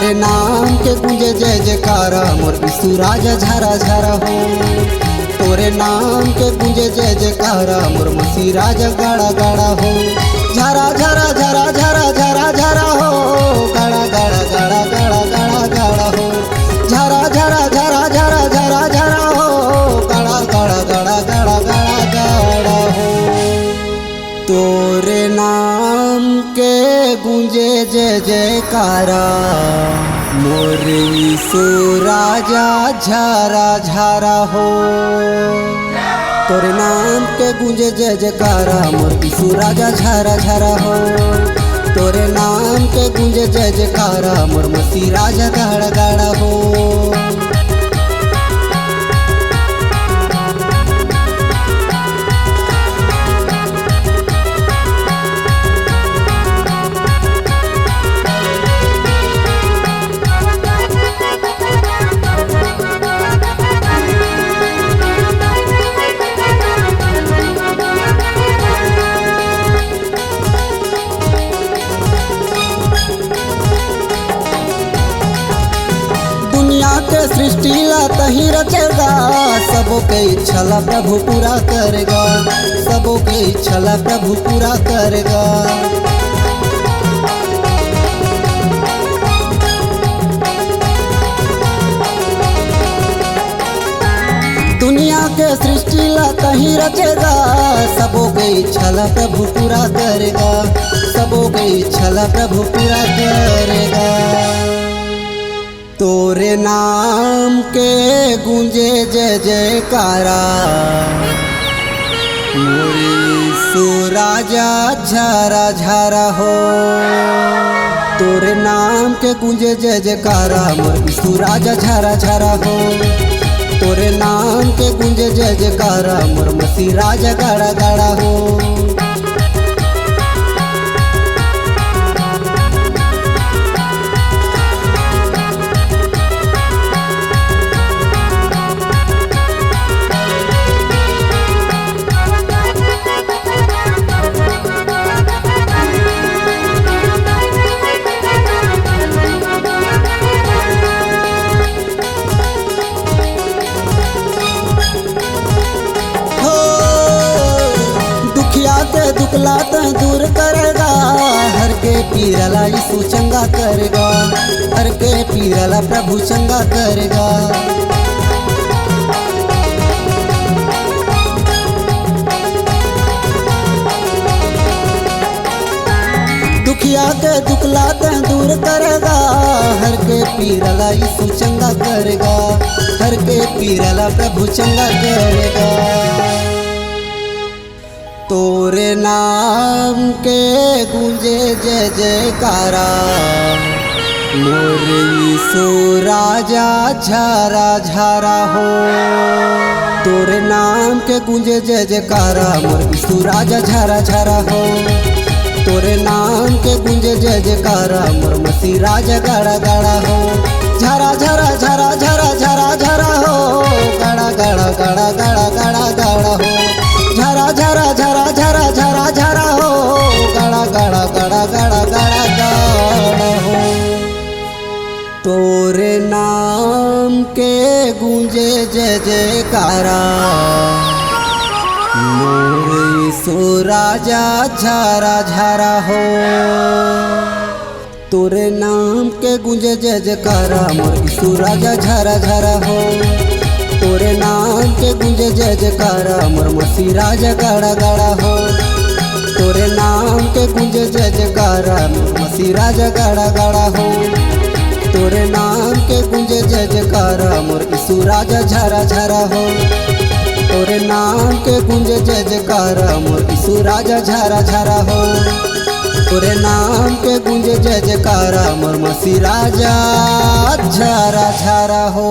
तोरे नाम के गूंजे जय जयकारा मोर यीशु राजा झरा झरा हो। तोरे नाम के गूंजे जय जयकारा मोर मसीह राजा गाड़ा गाड़ा हो। झरा झरा झरा झरा झरा झरा हो, गाड़ा गाड़ा गाड़ा गाड़ा गाड़ा गाड़ा हो। झरा झरा झरा झरा झरा झरा हो, गाड़ा गाड़ा गाड़ा गाड़ा गाड़ा गाड़ा हो। तोरे नाम के गूंजे जय जयकारा मोर यीशु राजा झरा झरा हो। तोरे नाम के गूंजे जय जयकारा मोर यीशु राजा झरा झरा हो। तोरे नाम के गूंजे जय जयकारा मोर मसीह राजा गाड़ा गाड़ा हो। के सृष्टि ला तही रचेगा, सबों के इच्छा ला प्रभु पूरा करेगा। सबों के इच्छा ला प्रभु पूरा करेगा। दुनिया के सृष्टि ला तही रचेगा, सबों के इच्छा ला प्रभु पूरा करेगा। सबों के इच्छा ला प्रभु पूरा करेगा। तोरे नाम के गूंजे जय जयकारा मोर यीशु राजा झरा झरा हो। तोरे नाम के गूंजे जय जयकारा मोर यीशु राजा झरा झरा हो। तोरे नाम के गूंजे जय जयकारा मोर मसीह राजा गाड़ा गाड़ा हो। दुखला तो दूर करेगा, हर के पीरला यीशु चंगा करेगा। हर के पीरला प्रभु चंगा करेगा। दुखिया के दुखला तो दूर करेगा, हर के पीरला यीशु चंगा करेगा। हर के पीरला प्रभु चंगा करेगा। तोरे नाम के गूंजे जय जयकारा मोर यीशु राजा झरा झरा हो। तोरे नाम के गूंजे जय जयकारा मोर यीशु राजा झरा झरा हो। तोरे नाम के गूंजे जय जयकारा मोर मसीह राजा गाड़ा गाड़ा हो। झरा झरा झरा झरा झरा झरा हो, गाड़ा गाड़ा गाड़ा गाड़ा गाड़ा गाड़ा हो। झरा झरा झरा झरा झरा झरा हो, गाड़ा गाड़ा गाड़ा गाड़ा गाड़ा गाड़ा हो। तोरे नाम के गूंजे जय जयकारा मोर यीशु राजा झरा झरा हो। तोरे नाम के गूंजे जय जयकारा मोर यीशु राजा झरा झरा हो। तोरे नाम के गूंजे जय जयकारा मोर मसीह राजा गाड़ा गाड़ा हो। तोरे नाम के गूंजे जय जयकारा मोर मसीह राजा गाड़ा गाड़ा हो। तोरे नाम के गूंजे जय जयकारा मोर यीशु राजा झरा झरा हो। तोरे नाम के गूंजे जय जयकारा मोर यीशु राजा झरा झरा हो। तोरे नाम के गूंजे जय जयकारा मोर मसीह राजा झरा झरा हो।